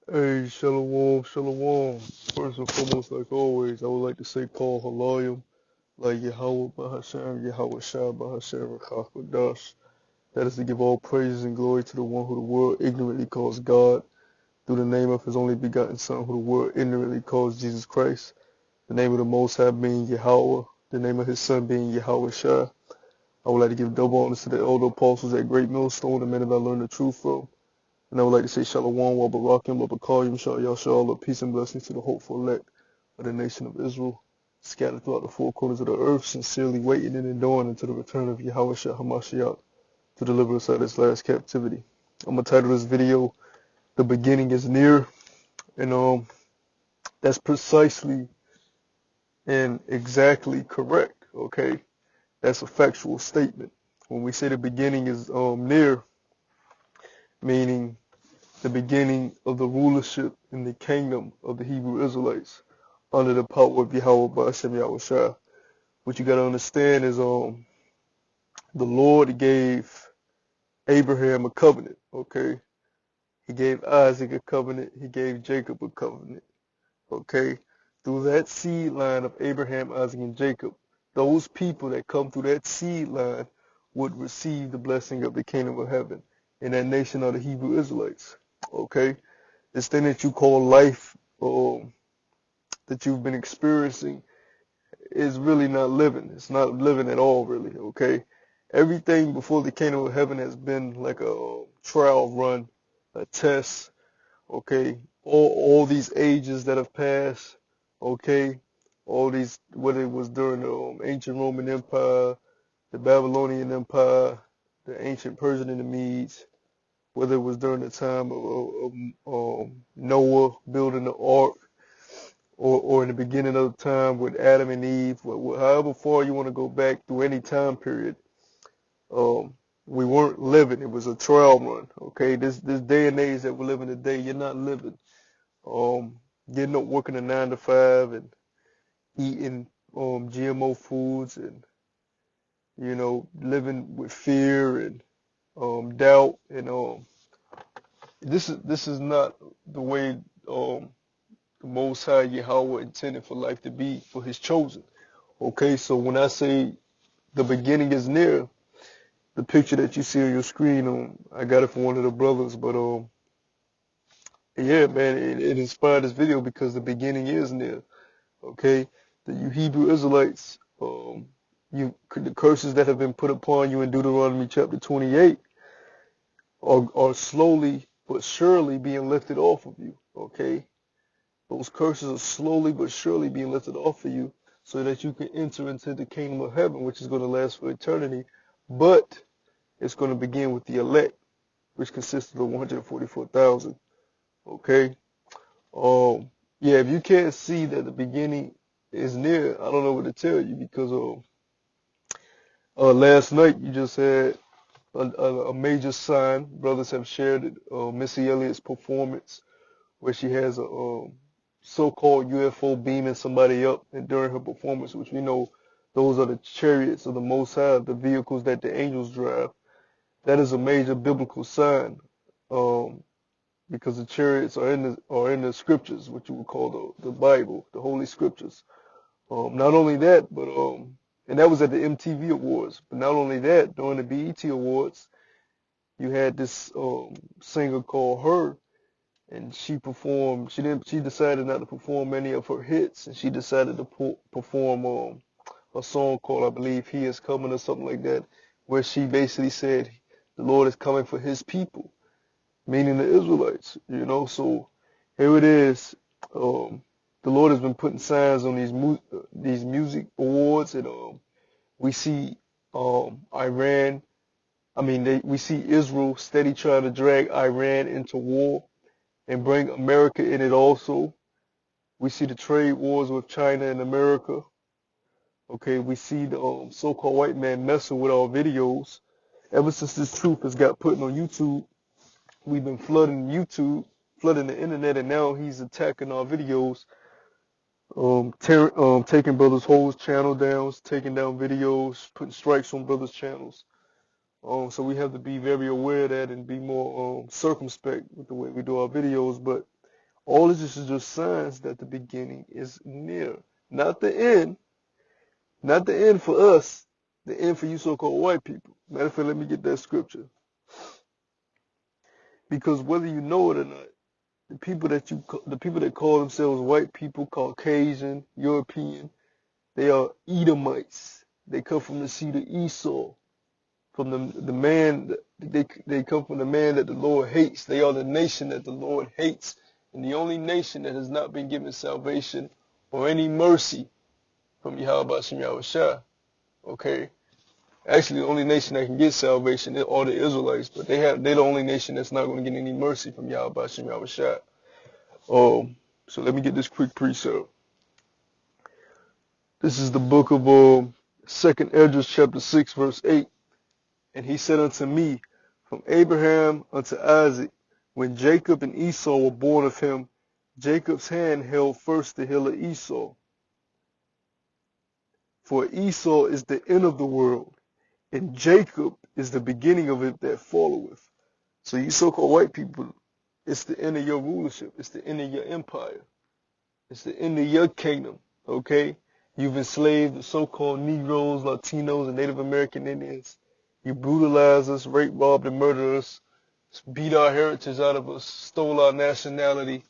Hey, shalom, shalom. First and foremost, like always, I would like to say call halayim, like Yahweh Bahashem, Yahweh Shah Bahashem, Rachakadash. That is to give all praises and glory to the one who the world ignorantly calls God, through the name of his only begotten Son, who the world ignorantly calls Jesus Christ. The name of the Most High being Yahweh, the name of his Son being Yahweh Shah. I would like to give double honors to the elder apostles at Great Millstone, the men that I learned the truth from. And I would like to say Shalom, wa Barakim, wa Bakayim, Yasha'Allah, peace and blessings to the hopeful elect of the nation of Israel, scattered throughout the four corners of the earth, sincerely waiting and enduring until the return of Yahweh Shah HaMashiach to deliver us out of this last captivity. I'm going to title this video, The Beginning is Near, and that's precisely and exactly correct, okay? That's a factual statement. When we say the beginning is near, meaning the beginning of the rulership in the kingdom of the Hebrew Israelites under the power of Yahweh Ba'ashem Yahweh Shah. What you got to understand is the Lord gave Abraham a covenant, okay? He gave Isaac a covenant. He gave Jacob a covenant, okay? Through that seed line of Abraham, Isaac, and Jacob, those people that come through that seed line would receive the blessing of the kingdom of heaven. And that nation are the Hebrew Israelites, okay? This thing that you call life, that you've been experiencing, is really not living. It's not living at all, really, okay? Everything before the kingdom of heaven has been like a trial run, a test, okay? All these ages that have passed, okay? All these, whether it was during the ancient Roman Empire, the Babylonian Empire, the ancient Persian and the Medes, whether it was during the time of Noah building the ark, or in the beginning of the time with Adam and Eve, however far you want to go back through any time period, um, we weren't living. It was a trial run. Okay, this day and age that we're living today, you're not living. Getting up working a 9 to 5 and eating GMO foods, and living with fear and doubt, and this is not the way the Most High Yahweh intended for life to be for his chosen. Okay, so when I say the beginning is near, the picture that you see on your screen, I got it from one of the brothers, but yeah, man, it inspired this video because the beginning is near. Okay, you Hebrew Israelites, the curses that have been put upon you in Deuteronomy chapter 28 are slowly but surely being lifted off of you. Okay, those curses are slowly but surely being lifted off of you so that you can enter into the kingdom of heaven, which is going to last for eternity. But it's going to begin with the elect, which consists of the 144,000. Okay? Yeah, if you can't see that the beginning is near, I don't know what to tell you, because last night you just had a major sign. Brothers have shared it. Missy Elliott's performance, where she has a so-called UFO beaming somebody up, and during her performance, which we know those are the chariots of the Most High, the vehicles that the angels drive. That is a major biblical sign, because the chariots are in the scriptures, what you would call the Bible, the Holy Scriptures. Not only that, but and that was at the MTV Awards. But not only that, during the BET Awards, you had this singer called Her, and she performed. She decided not to perform any of her hits, and she decided to perform a song called, I believe, "He Is Coming" or something like that, where she basically said the Lord is coming for His people, meaning the Israelites. So here it is. The Lord has been putting signs on these music awards, and we see Iran. I mean, we see Israel steady trying to drag Iran into war and bring America in it also. We see the trade wars with China and America. Okay, we see the so-called white man messing with our videos. Ever since this truth has got put on YouTube, we've been flooding YouTube, flooding the internet, and now he's attacking our videos, taking brothers' whole channel down, taking down videos, putting strikes on brothers' channels. So we have to be very aware of that and be more circumspect with the way we do our videos. But All of this is just signs that the beginning is near. Not the end. Not the end for us. The end for you so-called white people. Matter of fact, let me get that scripture. Because whether you know it or not, the people that call themselves white people, Caucasian, European, they are Edomites. They come from the seed of Esau, from the man. They come from the man that the Lord hates. They are the nation that the Lord hates, and the only nation that has not been given salvation or any mercy from Yahweh Shem Yahushua. Okay, actually, the only nation that can get salvation are the Israelites, but they're the only nation that's not going to get any mercy from Yahweh Shem Yahushua. So let me get this quick precept. This is the book of 2nd Esdras chapter 6 verse 8. And he said unto me, from Abraham unto Isaac, when Jacob and Esau were born of him, Jacob's hand held first the hill of Esau. For Esau is the end of the world, and Jacob is the beginning of it that followeth. So you so-called white people, it's the end of your rulership. It's the end of your empire. It's the end of your kingdom, okay? You've enslaved the so-called Negroes, Latinos, and Native American Indians. You brutalized us, raped, robbed, and murdered us, beat our heritage out of us, stole our nationality,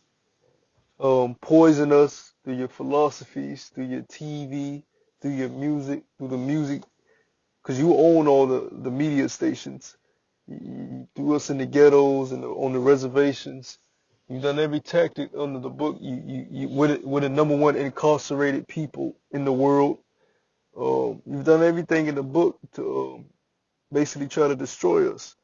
poisoned us through your philosophies, through your TV, through your music, through the music, because you own all the media stations. You threw us in the ghettos and on the reservations. You've done every tactic under the book. We're the number one incarcerated people in the world. You've done everything in the book to basically try to destroy us.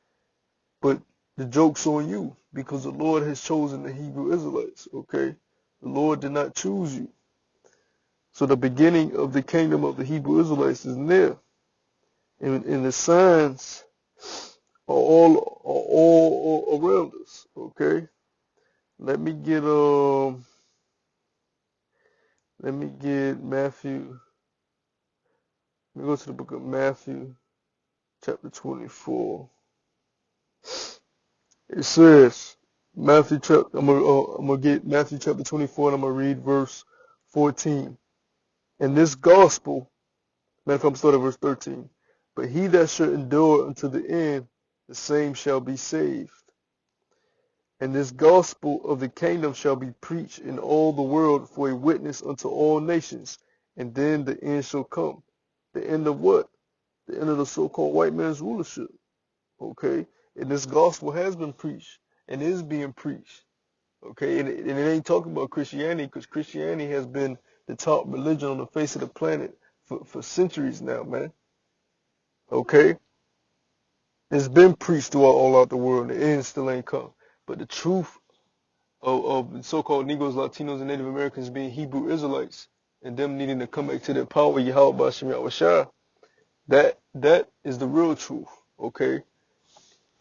But the joke's on you because the Lord has chosen the Hebrew Israelites, okay? The Lord did not choose you. So the beginning of the kingdom of the Hebrew Israelites is near. And the signs are all around us, okay? Let me get Matthew. Let me go to the book of Matthew, chapter 24. It says, I'm gonna get Matthew chapter 24, and I'm gonna read verse 14. And this gospel, matter of fact, I'm starting at verse 13. But he that shall endure unto the end, the same shall be saved. And this gospel of the kingdom shall be preached in all the world for a witness unto all nations, and then the end shall come. The end of what? The end of the so-called white man's rulership. Okay? And this gospel has been preached and is being preached. Okay? And it ain't talking about Christianity, because Christianity has been the top religion on the face of the planet for centuries now, man. Okay? It's been preached throughout all out the world, and the end still ain't come. But the truth of the so-called Negroes, Latinos, and Native Americans being Hebrew Israelites, and them needing to come back to their power, Yahweh Shem Yahushua, that is the real truth, okay?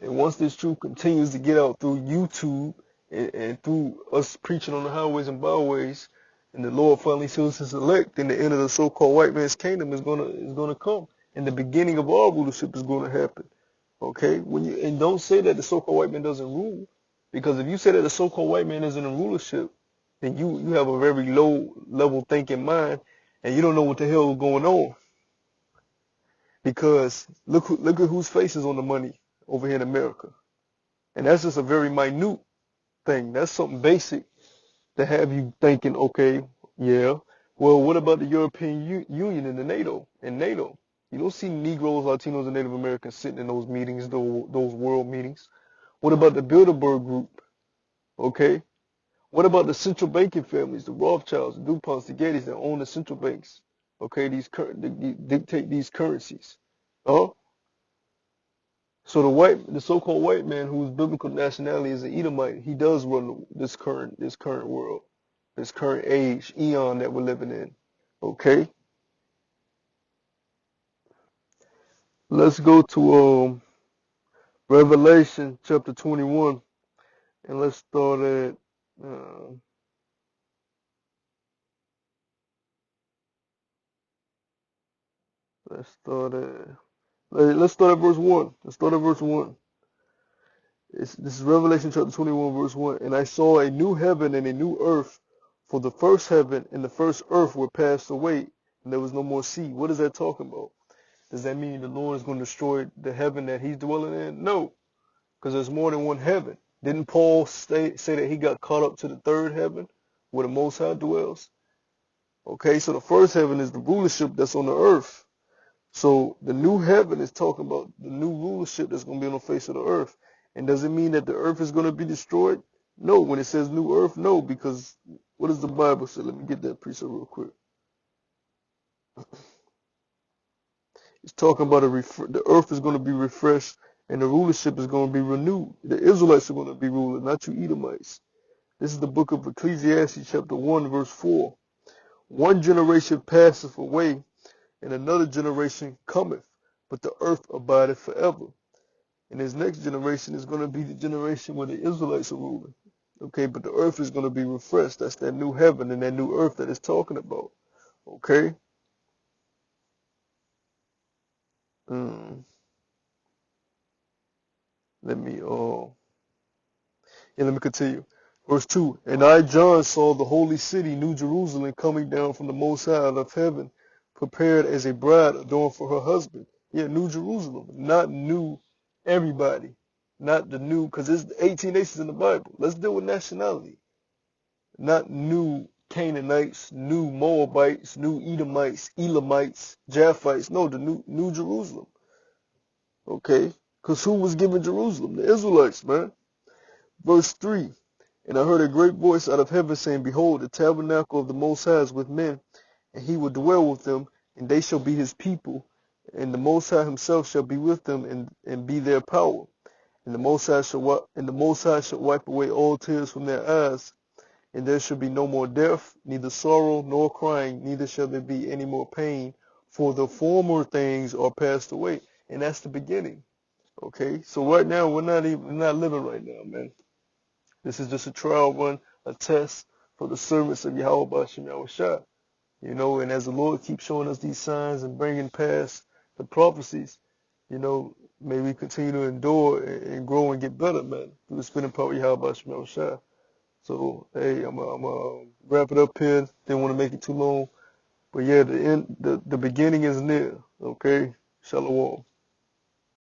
And once this truth continues to get out through YouTube and through us preaching on the highways and byways, and the Lord finally seals his elect, then the end of the so-called white man's kingdom is gonna come, and the beginning of our rulership is gonna happen. Okay? And don't say that the so-called white man doesn't rule, because if you say that the so-called white man isn't in rulership, then you have a very low level thinking mind, and you don't know what the hell is going on. Because look at whose face is on the money over here in America, and that's just a very minute thing. That's something basic to have you thinking, okay, yeah. Well, what about the European Union and the NATO? And NATO, you don't see Negroes, Latinos, and Native Americans sitting in those meetings, those world meetings. What about the Bilderberg Group? Okay. What about the central banking families, the Rothschilds, the DuPonts, the Gettys that own the central banks? Okay, they dictate these currencies. Oh, so the so-called white man whose biblical nationality is an Edomite, he does run this current world, this current age, eon that we're living in. Okay, let's go to Revelation chapter 21, and let's start at let's start at verse 1. Let's start at verse 1. This is Revelation chapter 21, verse 1. And I saw a new heaven and a new earth, for the first heaven and the first earth were passed away, and there was no more sea. What is that talking about? Does that mean the Lord is going to destroy the heaven that he's dwelling in? No, because there's more than one heaven. Didn't Paul say that he got caught up to the third heaven where the Most High dwells? Okay, so the first heaven is the rulership that's on the earth. So the new heaven is talking about the new rulership that's going to be on the face of the earth. And does it mean that the earth is going to be destroyed? No. When it says new earth, no, because what does the Bible say? Let me get that precept real quick. It's talking about the earth is going to be refreshed and the rulership is going to be renewed. The Israelites are going to be ruling, not you Edomites. This is the book of Ecclesiastes chapter 1 verse 4. One generation passeth away and another generation cometh, but the earth abideth forever. And his next generation is going to be the generation where the Israelites are ruling. Okay, but the earth is going to be refreshed. That's that new heaven and that new earth that it's talking about. Okay? Let me continue. Verse 2. And I, John, saw the holy city, New Jerusalem, coming down from the Most High out of heaven, prepared as a bride adorned for her husband. Yeah, New Jerusalem, not new everybody. Not the new, because there's 18 nations in the Bible. Let's deal with nationality. Not new Canaanites, new Moabites, new Edomites, Elamites, Japhites. No, the new Jerusalem. Okay? Because who was given Jerusalem? The Israelites, man. Verse 3. And I heard a great voice out of heaven saying, Behold, the tabernacle of the Most High is with men, and he will dwell with them, and they shall be his people, and the Most High himself shall be with them and be their power. And the Most High shall wipe away all tears from their eyes, and there shall be no more death, neither sorrow nor crying, neither shall there be any more pain, for the former things are passed away. And that's the beginning. Okay? So right now we're not living right now, man. This is just a trial run, a test for the servants of Yahweh Bashim Yahushua. You know, and as the Lord keeps showing us these signs and bringing past the prophecies, you know, may we continue to endure and grow and get better, man, through the spinning power of Yahweh Bashim Yahushua. So, hey, I'm wrap it up here. Didn't want to make it too long. But yeah, the beginning is near. Okay? Shalom.